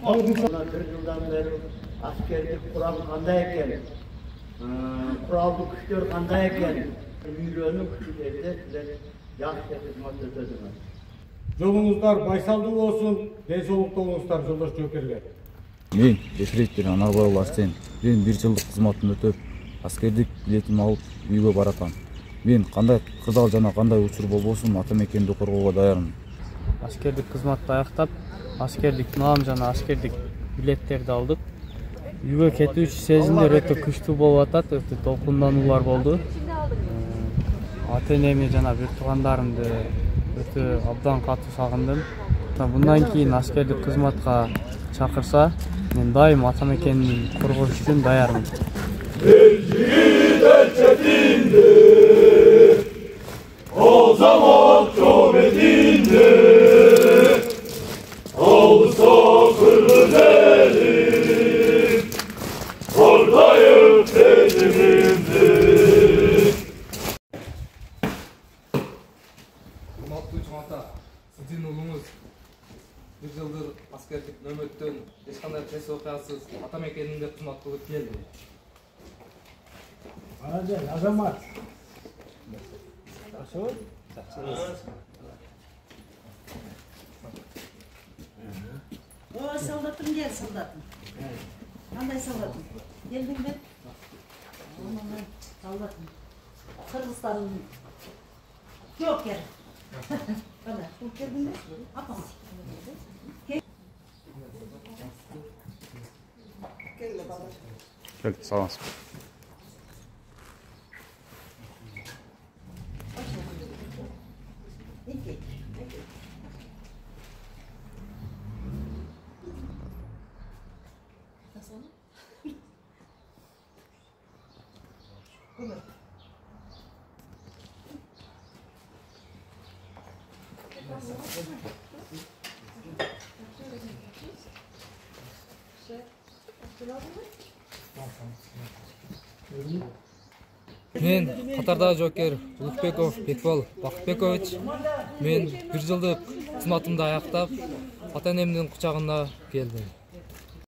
Bir yıldan beri askerlik kuram kanday eken, kurallı güçler kanday eken, milyoну kişilerde size yaxşı hizmet ötediniz. Жолуңуздар байсалдуу болсун, ден соолукта болуңуздар, жолдош жоокерлер. Мен ефрейтор Анарбай Арсен. Мен 1 жылдык кызматын өтөп, аскердик билетимди алып үйгө баратам. Мен кандай кырдаал жана кандай учур болбосун ата мекенди коргоого даярмын. Аскердик кызматты аяктап, аскердик наам жана аскердик билеттерди алдык. Үйгө кетүүчү сезимдер өтө күчтүү болуп атат, өтө толкундануулар болду. Ата энеми жана бир туугандарымды өтө абдан катуу сагындым. Bundan кийин аскердик кызматка чакырса, мен дайым ата мекенди коргош үчүн даярмын. O zaman çometinde olsa kırmızeli oradayım teziminde. Урматтуу чоң ата, сиздин уулуңуз 1 жылдыр аскердик нөмөттөн эч кандай терс окуясыз ата мекенинде кызмат кылып келди. Азамат. O soldatım gel soldatım. Kanday soldatım. Geldin mi? Aman soldatım. Kırgızların yok yer. Bana bu geldin mi? Apam. Келди, саламатсызбы. Мен катардагы жоокер Улукбеков Бекбол Бакытбекович. Мен 1 жылдык кызматымды аяктап, ата энемдин кучагына келдим.